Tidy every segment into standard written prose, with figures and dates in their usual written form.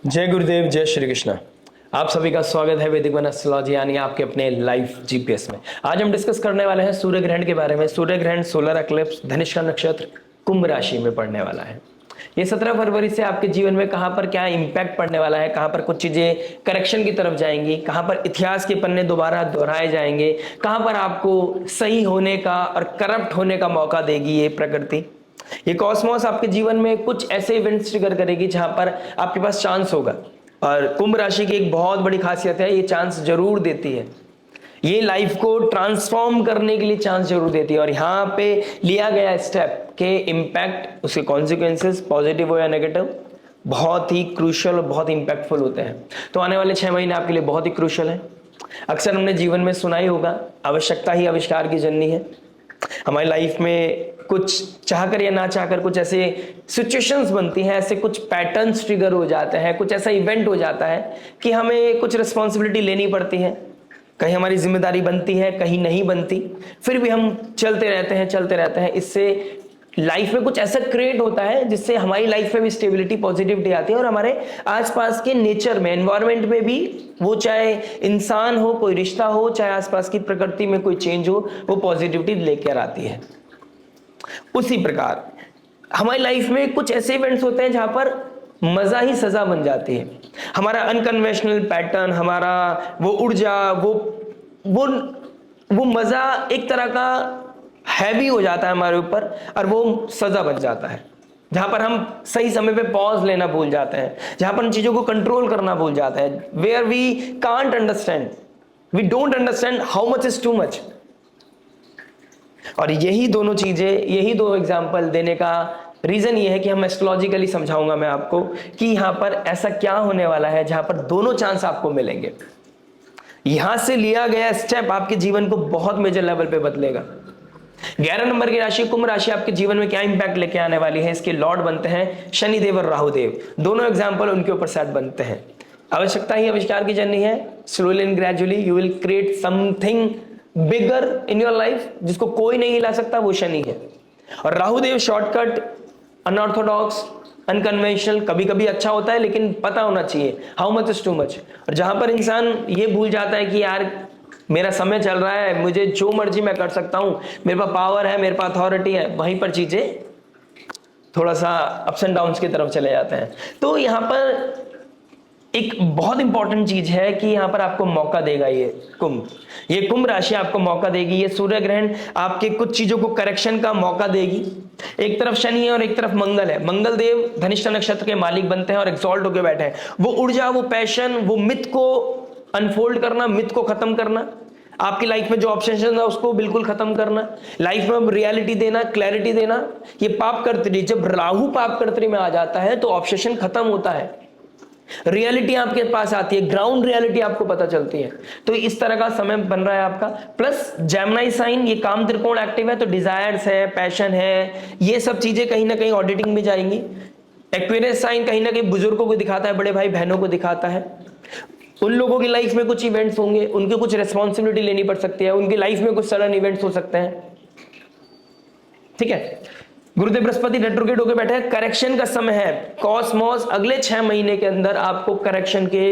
जय गुरुदेव, जय श्री कृष्णा। आप सभी का स्वागत है वैदिक वन एस्ट्रोलॉजी यानी आपके अपने लाइफ जीपीएस में। आज हम डिस्कस करने वाले हैं सूर्य ग्रहण के बारे में। सूर्य ग्रहण सोलर एक्लिप्स धनिष्ठा नक्षत्र कुंभ राशि में पड़ने वाला है। ये 17 फरवरी से आपके जीवन में कहां पर क्या इंपैक्ट पड़ने वाला है, कहां पर कुछ चीजें करेक्शन की तरफ जाएंगी, कहां पर इतिहास के पन्ने दोबारा दोहराए जाएंगे, कहां पर आपको सही होने का और करप्ट होने का मौका देगी ये प्रकृति। ये कॉस्मोस आपके जीवन में कुछ ऐसे इवेंट्स ट्रिगर करेगी जहां पर आपके पास चांस होगा। और कुंभ राशि की एक बहुत बड़ी खासियत है, ये चांस जरूर देती है। ये लाइफ को ट्रांसफॉर्म करने के लिए चांस जरूर देती है। और यहाँ पे लिया गया स्टेप के इम्पैक्ट, उसके कॉन्सिक्वेंसेस पॉजिटिव हो या नेगेटिव, बहुत ही क्रूशियल और बहुत इंपैक्टफुल होते हैं। तो आने वाले 6 महीने आपके लिए बहुत ही क्रूशियल है। अक्सर हमने जीवन में सुना ही होगा, आवश्यकता ही आविष्कार की जननी है। हमारी लाइफ में कुछ चाहकर या ना चाहकर कुछ ऐसे सिचुएशंस बनती हैं, ऐसे कुछ पैटर्न्स ट्रिगर हो जाते हैं, कुछ ऐसा इवेंट हो जाता है कि हमें कुछ रिस्पॉन्सिबिलिटी लेनी पड़ती है। कहीं हमारी जिम्मेदारी बनती है, कहीं नहीं बनती, फिर भी हम चलते रहते हैं। इससे लाइफ में कुछ ऐसा क्रिएट होता है जिससे हमारी लाइफ में भी स्टेबिलिटी, पॉजिटिविटी आती है और हमारे आसपास के नेचर में, एनवायरनमेंट में भी, वो चाहे इंसान हो, कोई रिश्ता हो, चाहे आसपास की प्रकृति में कोई चेंज हो, वो पॉजिटिविटी लेकर आती है। उसी प्रकार हमारी लाइफ में कुछ ऐसे इवेंट्स होते हैं जहां पर मजा ही सजा बन जाती है। हमारा अनकन्वेंशनल पैटर्न, हमारा वो ऊर्जा, वो मजा एक तरह का हैवी हो जाता है हमारे ऊपर और वो सजा बन जाता है। जहां पर हम सही समय पे पॉज लेना भूल जाते हैं, जहां पर इन चीजों को कंट्रोल करना भूल जाते हैं, where we can't understand, we don't understand how much is too much. और यही दोनों चीजें, यही दो एग्जाम्पल देने का रीजन ये है कि हम एस्ट्रोलॉजिकली समझाऊंगा मैं आपको कि यहां पर ऐसा क्या होने वाला है जहां पर दोनों चांस आपको मिलेंगे। यहां से लिया गया स्टेप आपके जीवन को बहुत मेजर लेवल पे बदलेगा। 11 नंबर की राशि कुंभ राशि आपके जीवन में क्या इंपैक्ट लेके आने वाली है, इसके लॉर्ड बनते हैं शनिदेव और राहुदेव। दोनों एग्जाम्पल उनके ऊपर सेट बनते हैं। आवश्यकता ही आविष्कार की जर्नी है। Slowly and gradually you will create something bigger in your life, जिसको कोई नहीं हिला सकता, वो शनि है। और राहुदेव शॉर्टकट, अनऑर्थोडॉक्स, अनकन्वेंशनल, कभी कभी अच्छा होता है लेकिन पता होना चाहिए how much is too much. और जहां पर इंसान ये भूल जाता है कि यार मेरा समय चल रहा है, मुझे जो मर्जी मैं कर सकता हूं, मेरे पास पावर है, मेरे पास अथॉरिटी है, वहीं पर चीजें थोड़ा सा अप्स एंड डाउन्स की तरफ चले जाते हैं। तो यहां पर एक बहुत इंपॉर्टेंट चीज है कि यहां पर आपको मौका देगा ये कुंभ राशि आपको मौका देगी। ये सूर्य ग्रहण आपके कुछ चीजों को करेक्शन का मौका देगी। एक तरफ शनि है और एक तरफ मंगल है। मंगल देव धनिष्ठा नक्षत्र के मालिक बनते हैं और एक्सॉल्ट होकर बैठे हैं। वो ऊर्जा, वो पैशन, वो मिथ को अनफोल्ड करना, मिथ को खत्म करना, आपकी लाइफ में जो ऑब्सेशन है उसको बिल्कुल खत्म करना, लाइफ में रियलिटी देना, क्लैरिटी देना। ये पाप कर्तरी, जब राहु पाप कर्तरी में आ जाता है तो ऑब्सेशन खत्म होता है, रियलिटी आपके पास आती है, ग्राउंड रियलिटी आपको पता चलती है। तो इस तरह का समय बन रहा है आपका। प्लस जेमिनी साइन, ये काम त्रिकोण एक्टिव है तो डिजायर्स है, पैशन है, ये सब चीजें कहीं ना कहीं ऑडिटिंग में जाएंगी। एक्वेरियस साइन कहीं ना कहीं बुजुर्गों को दिखाता है, बड़े भाई बहनों को दिखाता है। उन लोगों की लाइफ में कुछ इवेंट्स होंगे, उनके कुछ रेस्पॉन्सिबिलिटी लेनी पड़ सकती है, उनकी लाइफ में कुछ सडन इवेंट्स हो सकते हैं। ठीक है, गुरुदेव बृहस्पति रेट्रोग्रेड होकर बैठे हैं, करेक्शन का समय है। कॉस्मोस अगले 6 महीने के अंदर आपको करेक्शन के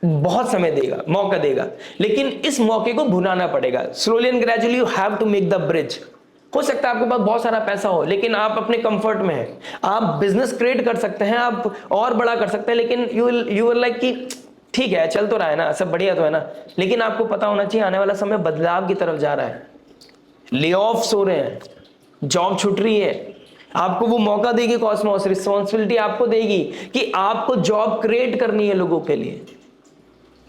बहुत समय देगा, मौका देगा, लेकिन इस मौके को भुनाना पड़ेगा। Slowly and gradually you have to make the bridge. हो सकता है आपके पास बहुत सारा पैसा हो लेकिन आप अपने कंफर्ट में हैं, आप बिजनेस क्रिएट कर सकते हैं, आप और बड़ा कर सकते हैं, लेकिन यू विल लाइक कि ठीक है चल तो रहा है ना, सब बढ़िया तो है ना, लेकिन आपको पता होना चाहिए आने वाला समय बदलाव की तरफ जा रहा है। ले ऑफ्स हो रहे हैं, जॉब छूट रही है, आपको वो मौका देगी कॉस्मोस, रिस्पॉन्सिबिलिटी आपको देगी कि आपको जॉब क्रिएट करनी है लोगों के लिए।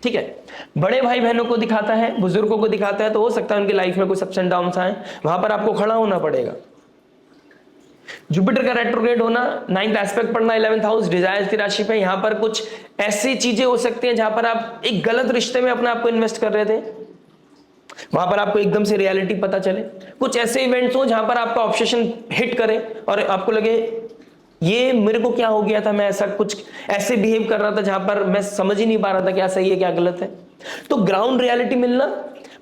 ठीक है, बड़े भाई बहनों को दिखाता है, बुजुर्गों को दिखाता है, तो हो सकता है उनकी लाइफ में कुछ अप्स एंड डाउन्स आए, वहां पर आपको खड़ा होना पड़ेगा। जुपिटर का रेट्रोग्रेड होना, 9th एस्पेक्ट पढ़ना 11th हाउस डिजायर्स की राशि पे, यहां पर कुछ ऐसी चीजें हो सकती हैं जहां पर आप एक गलत रिश्ते में अपने आप को इन्वेस्ट कर रहे थे, वहां पर आपको एकदम से रियलिटी पता चले। कुछ ऐसे इवेंट्स हो जहां पर आपका ऑब्सेशन हिट करे और आपको लगे ये मेरे को क्या हो गया था, मैं ऐसे बिहेव कर रहा था जहां पर मैं समझ ही नहीं पा रहा था क्या सही है क्या गलत है। तो ग्राउंड रियलिटी मिलना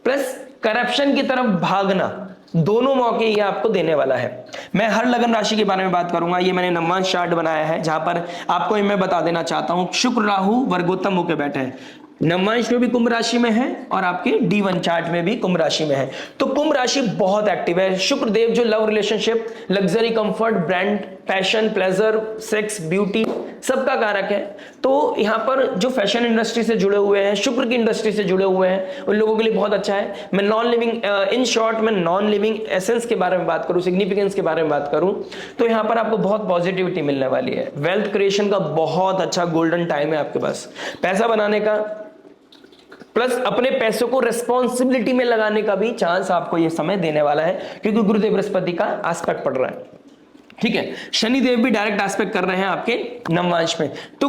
प्लस करप्शन की तरफ भागना, दोनों मौके ये आपको देने वाला है। मैं हर लगन राशि के बारे में बात करूंगा। ये मैंने नवमांश चार्ट बनाया है जहां पर आपको मैं बता देना चाहता हूं, शुक्र राहु वर्गोत्तम होकर बैठे हैं। नवमांश में भी कुंभ राशि में है और आपके D1 चार्ट में भी कुंभ राशि में है। तो कुंभ राशि बहुत एक्टिव है। शुक्र देव जो love, relationship, luxury, comfort, brand, passion, pleasure, sex, beauty सबका कारक है। तो यहां पर जो फैशन इंडस्ट्री से जुड़े हुए हैं, शुक्र की इंडस्ट्री से जुड़े हुए हैं, उन लोगों के लिए बहुत अच्छा है। मैं नॉन लिविंग, इन शॉर्ट मैं नॉन लिविंग एसेंस के बारे में बात करूं, सिग्निफिकेंस के बारे में बात करूं, तो यहां पर आपको बहुत पॉजिटिविटी मिलने वाली है। वेल्थ क्रिएशन का बहुत अच्छा गोल्डन टाइम है आपके पास, पैसा बनाने का, प्लस अपने पैसों को रिस्पॉन्सिबिलिटी में लगाने का भी चांस आपको यह समय देने वाला है, क्योंकि गुरुदेव बृहस्पति का एस्पेक्ट पड़ रहा है। ठीक है, शनिदेव भी डायरेक्ट एस्पेक्ट कर रहे हैं आपके नवमांश में। तो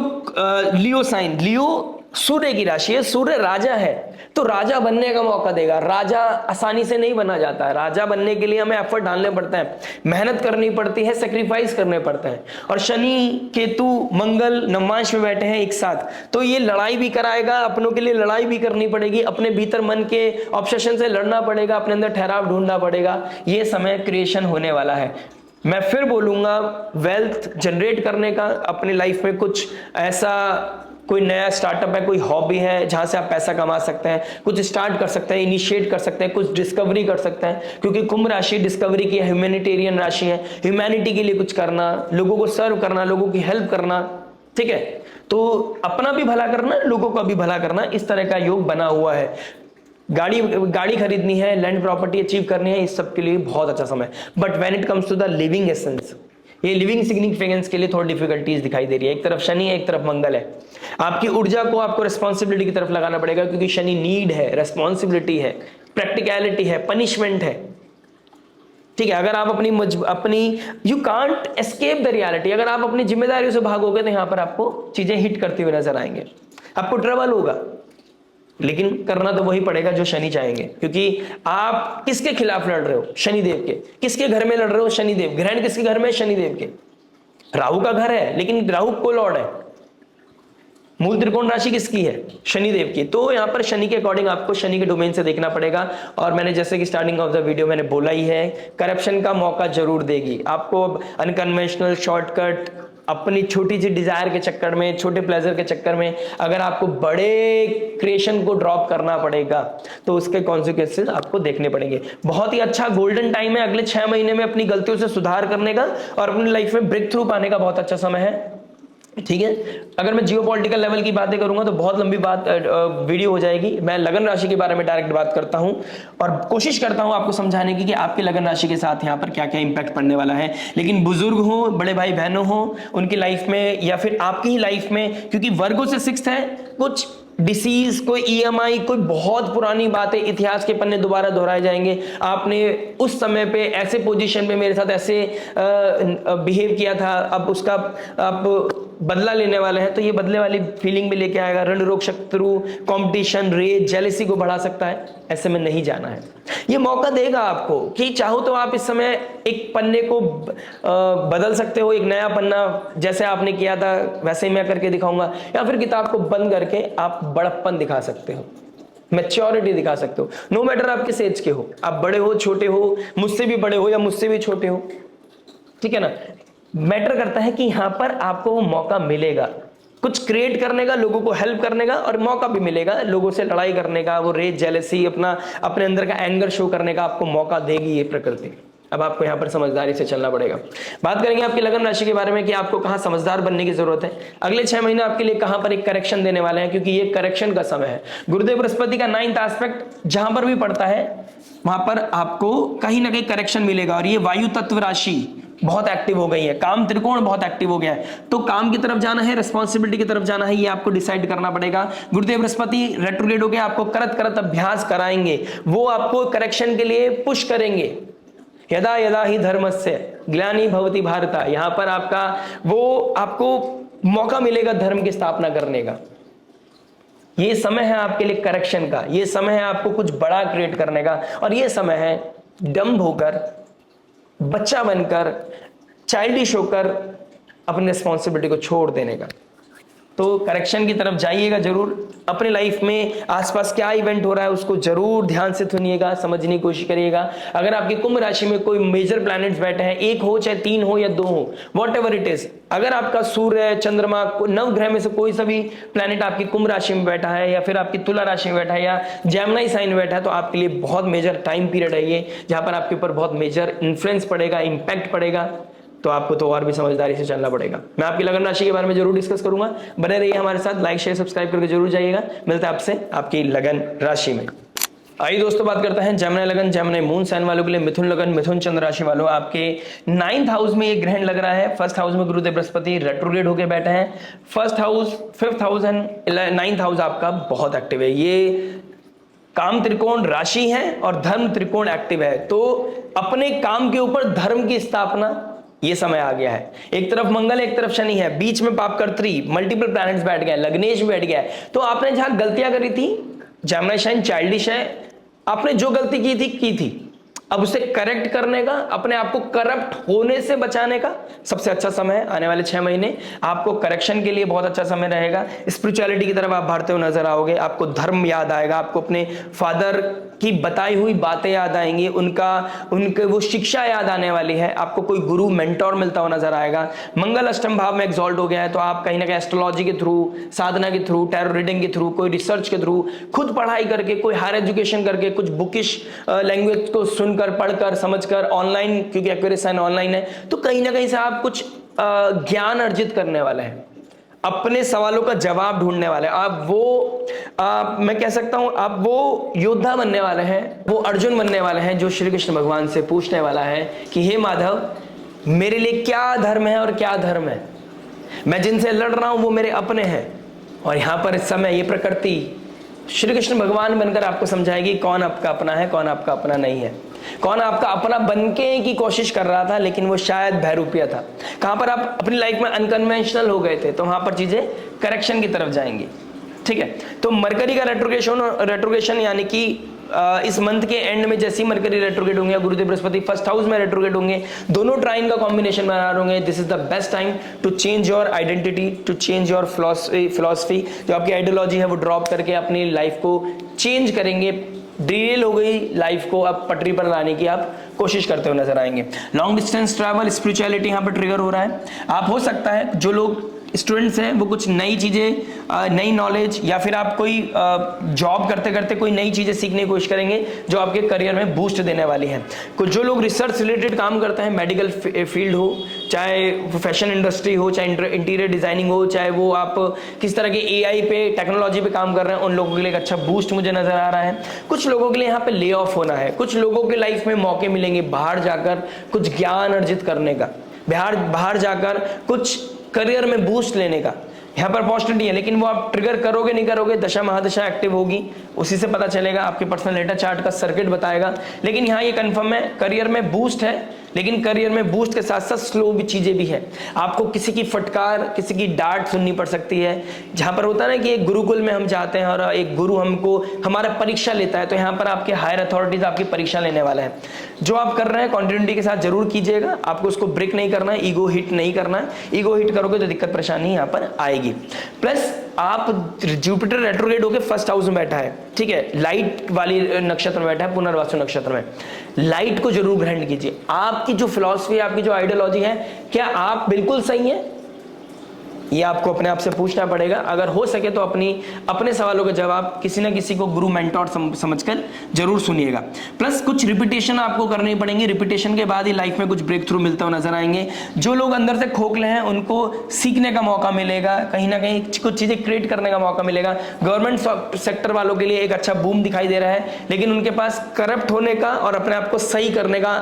लियो साइन, लियो सूर्य की राशि है, सूर्य राजा है, तो राजा बनने का मौका देगा। राजा आसानी से नहीं बना जाता है। राजा बनने के लिए हमें एफर्ट डालने पड़ते हैं, मेहनत करनी पड़ती है, सेक्रीफाइस करने पड़ते हैं। और शनि, केतु, मंगल नवमांश में बैठे हैं एक साथ, तो ये लड़ाई भी कराएगा, अपनों के लिए लड़ाई भी करनी पड़ेगी, अपने भीतर मन के ऑब्सेशन से लड़ना पड़ेगा, अपने अंदर ठहराव ढूंढना पड़ेगा। ये समय क्रिएशन होने वाला है। मैं फिर बोलूंगा, वेल्थ जनरेट करने का, अपनी लाइफ में कुछ ऐसा कोई नया स्टार्टअप है, कोई हॉबी है जहां से आप पैसा कमा सकते हैं, कुछ स्टार्ट कर सकते हैं, इनिशिएट कर सकते हैं, कुछ डिस्कवरी कर सकते हैं, क्योंकि कुंभ राशि डिस्कवरी की ह्यूमैनिटेरियन राशि है। ह्यूमैनिटी के लिए कुछ करना, लोगों को सर्व करना, लोगों की हेल्प करना, ठीक है, तो अपना भी भला करना, लोगों का भी भला करना, इस तरह का योग बना हुआ है। गाड़ी खरीदनी है, लैंड प्रॉपर्टी अचीव करनी है, इस सब के लिए बहुत अच्छा समय। But when it comes to the living essence, ये लिविंग सिग्निफिकेंस के लिए थोड़ी डिफिकल्टीज दिखाई दे रही है। एक तरफ शनि है, एक तरफ मंगल है। आपकी ऊर्जा को आपको रिस्पॉन्सिबिलिटी की तरफ लगाना पड़ेगा, क्योंकि शनि नीड है, रिस्पॉन्सिबिलिटी है, प्रैक्टिकलिटी है, पनिशमेंट है। ठीक है, अगर आप अपनी you can't escape the reality, अगर आप अपनी जिम्मेदारियों से भागोगे तो यहां पर आपको चीजें हिट करती हुई नजर आएंगे, आपको ट्रबल होगा, लेकिन करना तो वही पड़ेगा जो शनि चाहेंगे। क्योंकि आप किसके खिलाफ लड़ रहे हो? शनिदेव के। किसके घर में लड़ रहे हो? शनिदेव। ग्रहण किसके घर में? शनिदेव के। राहु का घर है, लेकिन राहु को लॉर्ड है। मूल त्रिकोण राशि किसकी है? शनिदेव की। तो यहां पर शनि के अकॉर्डिंग आपको शनि के डोमेन से देखना पड़ेगा। और मैंने जैसे कि स्टार्टिंग ऑफ द वीडियो मैंने बोला ही है, करप्शन का मौका जरूर देगी आपको। अनकन्वेंशनल शॉर्टकट, अपनी छोटी सी डिजायर के चक्कर में, छोटे प्लेजर के चक्कर में अगर आपको बड़े क्रिएशन को ड्रॉप करना पड़ेगा, तो उसके कॉन्सिक्वेंसेस आपको देखने पड़ेंगे। बहुत ही अच्छा गोल्डन टाइम है अगले 6 महीने में अपनी गलतियों से सुधार करने का और अपनी लाइफ में ब्रेक थ्रू पाने का बहुत अच्छा समय है। ठीक है, अगर मैं जियोपॉलिटिकल लेवल की बातें करूंगा तो बहुत लंबी वीडियो हो जाएगी। मैं लगन राशि के बारे में डायरेक्ट बात करता हूं और कोशिश करता हूं आपको समझाने की कि आपके लगन राशि के साथ यहां पर क्या क्या इंपैक्ट पड़ने वाला है। लेकिन बुजुर्ग हो, बड़े भाई बहनों हो, उनकी लाइफ में या फिर आपकी ही लाइफ में, क्योंकि वर्गों से 6 है, कुछ डिसीज, कोई EMI, कोई बहुत पुरानी बातें, इतिहास के पन्ने दोबारा दोहराए जाएंगे। आपने उस समय पे ऐसे पोजीशन पे मेरे साथ ऐसे बिहेव किया था, अब उसका आप बदला लेने वाले हैं, तो ये बदले वाली फीलिंग भी लेके आएगा। रण रोग, शत्रु, कंपटीशन, रेज, जेलेसी को बढ़ा सकता है। ऐसे में नहीं जाना है। ये मौका देगा आपको कि चाहो तो आप इस समय एक पन्ने को बदल सकते हो, एक नया पन्ना जैसे आपने किया था वैसे ही मैं करके दिखाऊंगा, या फिर किताब को बंद करके आप बड़प्पन दिखा सकते हो, मैच्योरिटी दिखा सकते हो। नो मैटर आप किस एज के हो, आप बड़े हो, छोटे हो, मुझसे भी बड़े हो या मुझसे भी छोटे हो, ठीक है ना। मैटर करता है कि यहां पर आपको वो मौका मिलेगा कुछ क्रिएट करने का, लोगों को हेल्प करने का, और मौका भी मिलेगा लोगों से लड़ाई करने का, वो रेज, जेलेसी, अपने अंदर का एंगर शो करने का आपको मौका देगी ये प्रकृति। अब आपको यहां पर समझदारी से चलना पड़ेगा। बात करेंगे आपकी लगन राशि के बारे में कि आपको कहां समझदार बनने की जरूरत है। अगले 6 महीने आपके लिए कहां पर एक करेक्शन देने वाले हैं, क्योंकि ये करेक्शन का समय है। गुरुदेव बृहस्पति का 9th एस्पेक्ट जहां पर भी पड़ता है वहां पर आपको कहीं ना कहीं करेक्शन मिलेगा। और ये वायु तत्व राशि बहुत एक्टिव हो गई है, काम त्रिकोण बहुत एक्टिव हो गया है, तो काम की तरफ जाना है, रिस्पॉन्सिबिलिटी की तरफ जाना है, ये आपको डिसाइड करना पड़ेगा। गुरुदेव बृहस्पति रेट्रोग्रेड होकर आपको करत करत अभ्यास कराएंगे, वो आपको करेक्शन के लिए पुश करेंगे। यदा यदा ही धर्मस्य ग्लानि भवति भारत, यहां पर आपको मौका मिलेगा धर्म की स्थापना करने का। ये समय है आपके लिए करेक्शन का, ये समय है आपको कुछ बड़ा क्रिएट करने का, और ये समय है डम्ब होकर, बच्चा बनकर, चाइल्डिश होकर अपनी रिस्पॉन्सिबिलिटी को छोड़ देने का। तो करेक्शन की तरफ जाइएगा जरूर। अपने लाइफ में आसपास क्या इवेंट हो रहा है उसको जरूर ध्यान से सुनिएगा, समझने की कोशिश करिएगा। अगर आपकी कुंभ राशि में कोई मेजर प्लैनेट्स बैठे हैं, एक हो चाहे 3 हो या 2 हो, वॉट एवर इट इज, अगर आपका सूर्य, चंद्रमा, नवग्रह में से कोई सा भी प्लैनेट आपकी कुंभ राशि में बैठा है या फिर आपकी तुला राशि में बैठा है या जेमिनी साइन में बैठा है, तो आपके लिए बहुत मेजर टाइम पीरियड है ये, जहां पर आपके ऊपर बहुत मेजर इन्फ्लुएंस पड़ेगा, इंपैक्ट पड़ेगा। तो आपको तो और भी समझदारी से चलना पड़ेगा। मैं आपकी लगन राशि के बारे में जरूर डिस्कस करूंगा, बने रहिए हमारे साथ, लाइक शेयर सब्सक्राइब करके जरूर जाइएगा। मिलता है आपसे आपकी लगन राशि में। आइए दोस्तों बात करते हैं जेमिनी लगन, जेमिनी मून साइन वालों के लिए, मिथुन लगन, मिथुन चंद्र राशि वालों, आपके 9th हाउस में ये ग्रहण लग रहा है। 1st हाउस में गुरुदेव बृहस्पति रेट्रोग्रेड होकर बैठे हैं। 1st house, 5th house and 9th house आपका बहुत एक्टिव है। ये काम त्रिकोण राशि है और धर्म त्रिकोण एक्टिव है, तो अपने काम के ऊपर धर्म की स्थापना ये समय आ गया है। एक तरफ मंगल, एक तरफ शनि है, बीच में पापकर्त्री मल्टीपल प्लैनेट्स बैठ गए, लग्नेश बैठ गया है। तो आपने जहां गलतियां करी थी, जेमिनी साइन चाइल्डिश है, आपने जो गलती की थी, अब उसे करेक्ट करने का, अपने आप को करप्ट होने से बचाने का सबसे अच्छा समय है। आने वाले 6 महीने आपको करेक्शन के लिए बहुत अच्छा समय रहेगा। स्पिरिचुअलिटी की तरफ आप बढ़ते हुए नजर आओगे, आपको धर्म याद आएगा, आपको अपने फादर की बताई हुई बातें याद आएंगी, उनके वो शिक्षा याद आने वाली है, आपको कोई गुरु मेंटोर मिलता हुआ नजर आएगा। मंगल अष्टम भाव में एग्जॉल्ट हो गया है, तो आप कहीं ना कहीं एस्ट्रोलॉजी के थ्रू, साधना के थ्रू, टैरो रीडिंग के थ्रू, कोई रिसर्च के थ्रू, खुद पढ़ाई करके, कोई हायर एजुकेशन करके, कुछ बुकिश लैंग्वेज को सुनकर, पढ़कर, समझकर, ऑनलाइन, क्योंकि एक्वेरियस साइन ऑनलाइन है, तो कहीं ना कहीं से आप कुछ ज्ञान अर्जित करने वाले हैं, अपने सवालों का जवाब ढूंढने वाले हैं। मैं कह सकता हूं आप वो योद्धा बनने वाले हैं, वो अर्जुन बनने वाले हैं जो श्री कृष्ण भगवान से पूछने वाला है कि हे माधव, मेरे लिए क्या धर्म है और क्या धर्म है, मैं जिनसे लड़ रहा हूं वो मेरे अपने हैं। और यहां पर इस समय ये प्रकृति श्री कृष्ण भगवान बनकर आपको समझाएगी कौन आपका अपना है, कौन आपका अपना नहीं है, कौन आपका अपना बनके की कोशिश कर रहा था लेकिन वो शायद भयरूपिया था, कहां पर आप अपनी लाइफ में अनकन्वेंशनल हो गए थे, तो वहां पर चीजें करेक्शन की तरफ जाएंगी। ठीक है, तो मरकरी का रेट्रोगेशन यानी कि इस मंथ के एंड में जैसे ही मरकरी रेट्रोगेट होंगे, गुरुदेव बृहस्पति 1st हाउस में रेट्रोगेट होंगे, दोनों ट्राइन का कॉम्बिनेशन बना रहे होंगे। This is the best time to change your identity, to change your philosophy, जो आपकी आइडियोलॉजी है वो ड्रॉप करके अपनी लाइफ को चेंज करेंगे। डिटेल हो गई लाइफ को अब पटरी पर लाने की आप कोशिश करते हुए नजर आएंगे। लॉन्ग डिस्टेंस ट्रैवल, स्पिरिचुअलिटी यहाँ पर ट्रिगर हो रहा है। आप हो सकता है जो लोग स्टूडेंट्स हैं वो कुछ नई चीजें, नई नॉलेज, या फिर आप कोई जॉब करते करते कोई नई चीजें सीखने की कोशिश करेंगे जो आपके करियर में बूस्ट देने वाली है। कुछ जो लोग रिसर्च रिलेटेड काम करते हैं, मेडिकल फील्ड हो, चाहे फैशन इंडस्ट्री हो, चाहे इंटीरियर डिजाइनिंग हो, चाहे वो आप किस तरह के AI पे, टेक्नोलॉजी पे काम कर रहे हैं, उन लोगों के लिए एक अच्छा बूस्ट मुझे नजर आ रहा है। कुछ लोगों के लिए यहाँ पे ले ऑफ होना है, कुछ लोगों के लाइफ में मौके मिलेंगे बाहर जाकर कुछ ज्ञान अर्जित करने का, बाहर जाकर कुछ करियर में बूस्ट लेने का, यहाँ पर अपॉर्चुनिटी है। लेकिन वो आप ट्रिगर करोगे नहीं करोगे, दशा महादशा एक्टिव होगी, उसी से पता चलेगा, आपके पर्सनल डेटा चार्ट का सर्किट बताएगा। लेकिन यहाँ ये कंफर्म है करियर में बूस्ट है, लेकिन करियर में बूस्ट के साथ साथ स्लो भी चीजें भी है। आपको किसी की फटकार, किसी की डांट सुननी पड़ सकती है। जहां पर होता है ना कि एक गुरुकुल में हम जाते हैं और एक गुरु हमको हमारा परीक्षा लेता है, तो यहाँ पर आपके हायर अथॉरिटीज आपकी परीक्षा लेने वाला है। जो आप कर रहे हैं कॉन्टिन्यूटी के साथ जरूर कीजिएगा, आपको उसको ब्रेक नहीं करना है, ईगो हिट नहीं करना है। ईगो हिट करोगे तो दिक्कत परेशानी यहाँ पर आएगी। प्लस आप जुपिटर रेट्रोग्रेड होकर 1st हाउस में बैठा है, ठीक है, लाइट वाली नक्षत्र में बैठा है, पुनर्वसु नक्षत्र में। लाइट को जरूर ग्रहण कीजिए। आपकी जो फिलॉसफी, आपकी जो आइडियोलॉजी है, क्या आप बिल्कुल सही है, ये आपको अपने आप से पूछना पड़ेगा। अगर हो सके तो अपने सवालों का जवाब किसी ना किसी को गुरु मेंटोर समझकर जरूर सुनिएगा। प्लस कुछ रिपीटेशन आपको करनी पड़ेंगे, रिपीटेशन के बाद ही लाइफ में कुछ ब्रेक थ्रू मिलता हुआ नजर आएंगे। जो लोग अंदर से खोखले हैं उनको सीखने का मौका मिलेगा, कहीं ना कहीं कुछ चीजें क्रिएट करने का मौका मिलेगा। गवर्नमेंट सेक्टर वालों के लिए एक अच्छा बूम दिखाई दे रहा है, लेकिन उनके पास करप्ट होने का और अपने आप को सही करने का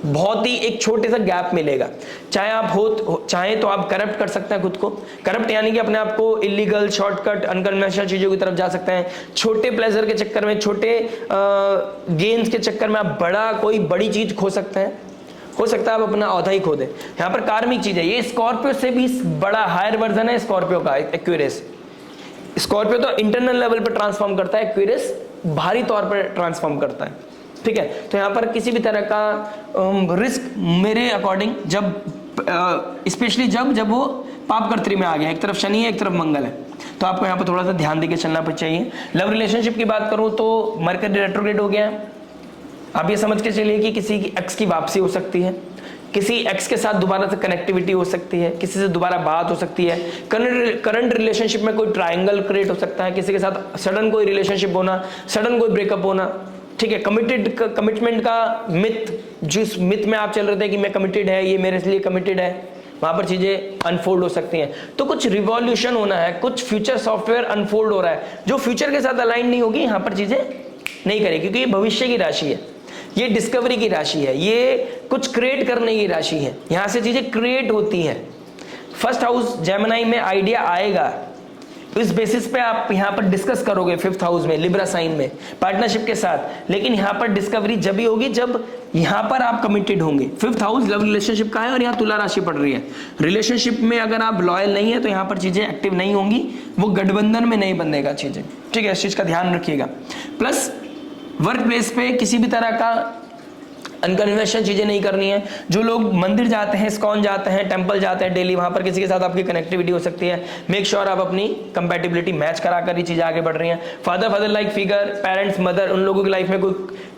बहुत ही एक छोटे सा गैप मिलेगा। चाहे आप चाहे तो आप करप्ट कर सकते हैं खुद को, करप्ट यानी कि अपने आप को इलीगल, शॉर्टकट, अनकन्वेंशनल चीजों की तरफ जा सकते हैं। छोटे प्लेजर के चक्कर में, छोटे गेन्स के चक्कर में आप कोई बड़ी चीज खो सकते हैं। हो सकता है आप अपना औधा ही खो दे। यहाँ पर कार्मिक चीज है, ये स्कॉर्पियो से भी बड़ा हायर वर्जन है स्कॉर्पियो का, एक्वेरियस। स्कॉर्पियो तो इंटरनल लेवल पर ट्रांसफॉर्म करता है, एक्वेरियस बाहरी तौर पर ट्रांसफॉर्म करता है। ठीक है, तो यहाँ पर किसी भी तरह का रिस्क मेरे अकॉर्डिंग, जब स्पेशली जब वो पापकर्त्री में आ गया, एक तरफ शनि है एक तरफ मंगल है, तो आपको यहाँ पर थोड़ा सा ध्यान देके चलना चाहिए। लव रिलेशनशिप की बात करूं तो मरकरी रेट्रोग्रेड हो गया है। आप ये समझ के चलिए कि किसी की एक्स की वापसी हो सकती है, किसी एक्स के साथ दोबारा से कनेक्टिविटी हो सकती है, किसी से दोबारा बात हो सकती है, करंट रिलेशनशिप में कोई ट्रायंगल क्रिएट हो सकता है, किसी के साथ सडन कोई रिलेशनशिप होना, सडन कोई ब्रेकअप होना, ठीक है। कमिटमेंट का मिथ, जिस मिथ में आप चल रहे थे कि मैं कमिटेड है, ये मेरे लिए कमिटेड है, वहां पर चीजें अनफोल्ड हो सकती हैं। तो कुछ रिवॉल्यूशन होना है, कुछ फ्यूचर सॉफ्टवेयर अनफोल्ड हो रहा है जो फ्यूचर के साथ अलाइन नहीं होगी, यहां पर चीजें नहीं करेगी, क्योंकि ये भविष्य की राशि है, ये डिस्कवरी की राशि है, ये कुछ क्रिएट करने की राशि है, यहां से चीजें क्रिएट होती हैं। फर्स्ट हाउस जेमिनी में आइडिया आएगा, तो इस बेसिस पे आप यहां पर डिस्कस करोगे फिफ्थ हाउस में, लिब्रा साइन में, पार्टनरशिप के साथ। लेकिन यहां पर डिस्कवरी जब भी होगी जब यहां पर आप कमिटेड होंगे। फिफ्थ हाउस लव रिलेशनशिप का है और यहां तुला राशि पड़ रही है। रिलेशनशिप में अगर आप लॉयल नहीं है तो यहां पर चीजें एक्टिव नहीं होंगी, वो गठबंधन में नहीं बंधेगा चीजें, ठीक है, इस चीज का ध्यान रखिएगा। प्लस वर्क प्लेस पे किसी भी तरह का अनकन्वेंशनल चीजें नहीं करनी है। जो लोग मंदिर जाते हैं, इस्कॉन जाते हैं, टेंपल जाते हैं डेली, वहां पर किसी के साथ आपकी कनेक्टिविटी हो सकती है। मेक श्योर आप अपनी कंपैटिबिलिटी मैच कराकर ही चीजें आगे बढ़ रही हैं। Father like figure, parents, mother, उन लोगों की लाइफ में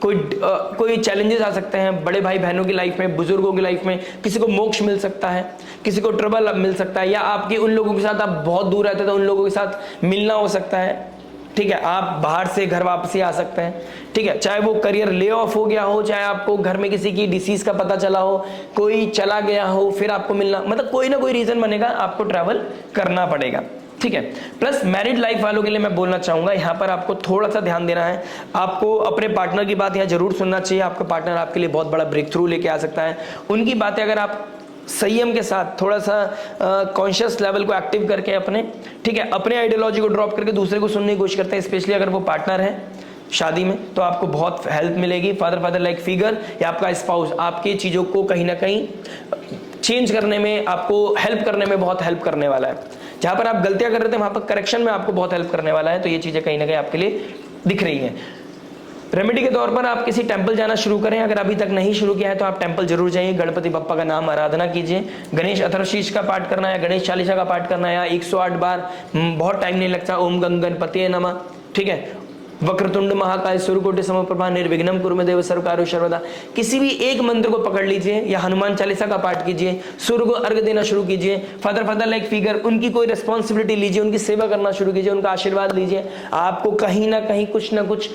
कोई चैलेंजेस आ सकते हैं। बड़े भाई बहनों की लाइफ में, बुजुर्गों की लाइफ में किसी को मोक्ष मिल सकता है, किसी को ट्रबल मिल सकता है, या आपके उन लोगों के साथ आप बहुत दूर रहते थे, उन लोगों के साथ मिलना हो सकता है, ठीक है। आप बाहर से घर वापसी आ सकते हैं, ठीक है। चाहे वो करियर ले ऑफ हो गया हो, चाहे आपको घर में किसी की डिसीज का पता चला हो, कोई चला गया हो, फिर आपको मिलना, मतलब कोई ना कोई रीजन बनेगा, आपको ट्रैवल करना पड़ेगा, ठीक है। प्लस मैरिड लाइफ वालों के लिए मैं बोलना चाहूंगा, यहाँ पर आपको थोड़ा सा ध्यान देना है। आपको अपने पार्टनर की बात यहाँ जरूर सुनना चाहिए। आपका पार्टनर आपके लिए बहुत बड़ा ब्रेक थ्रू लेके आ सकता है। उनकी बातें अगर आप संयम के साथ थोड़ा सा कॉन्शियस लेवल को एक्टिव करके अपने, ठीक है, अपने आइडियोलॉजी को ड्रॉप करके दूसरे को सुनने की कोशिश करते हैं, स्पेशली अगर वो पार्टनर है शादी में, तो आपको बहुत हेल्प मिलेगी। फादर लाइक फिगर या आपका स्पाउस आपकी चीज़ों को कहीं ना कहीं चेंज करने में, आपको हेल्प करने में बहुत हेल्प करने वाला है। जहां पर आप गलतियां कर रहे थे वहां पर करेक्शन में आपको बहुत हेल्प करने वाला है। तो ये चीज़ें कहीं ना कहीं आपके लिए दिख रही हैं। रेमेडी के तौर पर आप किसी टेंपल जाना शुरू करें, अगर अभी तक नहीं शुरू किया है तो आप टेंपल जरूर जाइए। गणपति बप्पा का नाम आराधना कीजिए। गणेश अथर्वशीष का पाठ करना है, गणेश चालीसा का पाठ करना है, या 108 बार, बहुत टाइम नहीं लगता, ओम गंग गणपति नमः, ठीक है। वक्रतुंड महाकाय सूर्यकोटि समप्रभा निर्विघ्नं कुरु मे देव सर्वकार्येषु सर्वदा, किसी भी एक मंत्र को पकड़ लीजिए या हनुमान चालीसा का पाठ कीजिए, सूर्य को अर्घ देना शुरू कीजिए। फादर लाइक फिगर, उनकी कोई रिस्पॉन्सिबिलिटी लीजिए, उनकी सेवा करना शुरू कीजिए, उनका आशीर्वाद लीजिए। आपको कहीं ना कहीं कुछ ना कुछ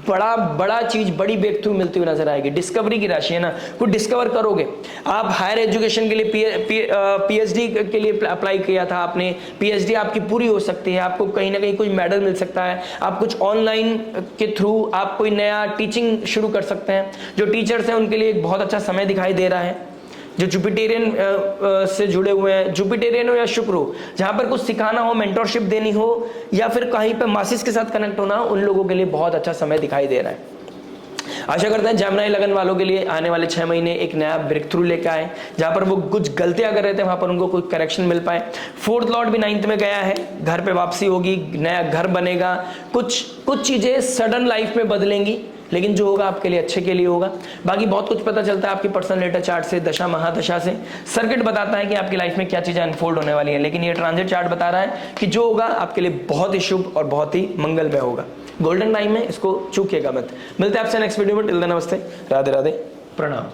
बड़ा चीज, बड़ी ब्रेक थ्रू मिलती हुई नजर आएगी। डिस्कवरी की राशि है ना, कुछ डिस्कवर करोगे। आप हायर एजुकेशन के लिए पीएचडी के लिए अप्लाई किया था आपने, पीएचडी आपकी पूरी हो सकती है, आपको कहीं ना कहीं कुछ मेडल मिल सकता है। आप कुछ ऑनलाइन के थ्रू आप कोई नया टीचिंग शुरू कर सकते हैं। जो टीचर्स हैं उनके लिए एक बहुत अच्छा समय दिखाई दे रहा है। जो जुपिटेरियन से जुड़े हुए हैं, जुपिटेरियन हो या शुक्र हो, जहां पर कुछ सिखाना हो, मेंटरशिप देनी हो, या फिर कहीं पर मासिस के साथ कनेक्ट होना, उन लोगों के लिए बहुत अच्छा समय दिखाई दे रहा है। आशा करते हैं जेमिनी लगन वालों के लिए आने वाले 6 महीने एक नया ब्रेक थ्रू लेकर आए, जहां पर वो कुछ गलतियां कर रहे थे वहां पर उनको कोई करेक्शन मिल पाए। फोर्थ लॉर्ड भी 9th में गया है, घर पे वापसी होगी, नया घर बनेगा, कुछ चीजें सडन लाइफ में बदलेंगी, लेकिन जो होगा आपके लिए अच्छे के लिए होगा। बाकी बहुत कुछ पता चलता है आपकी पर्सनल डेटा चार्ट से, दशा महादशा से। सर्किट बताता है कि आपकी लाइफ में क्या चीजें अनफोल्ड होने वाली है, लेकिन ये ट्रांजिट चार्ट बता रहा है कि जो होगा आपके लिए बहुत ही शुभ और बहुत ही मंगलमय होगा। गोल्डन टाइम है, इसको चूकिएगा मत। मिलते हैं आपसे नेक्स्ट वीडियो में। टिल देन नमस्ते, राधे राधे, प्रणाम।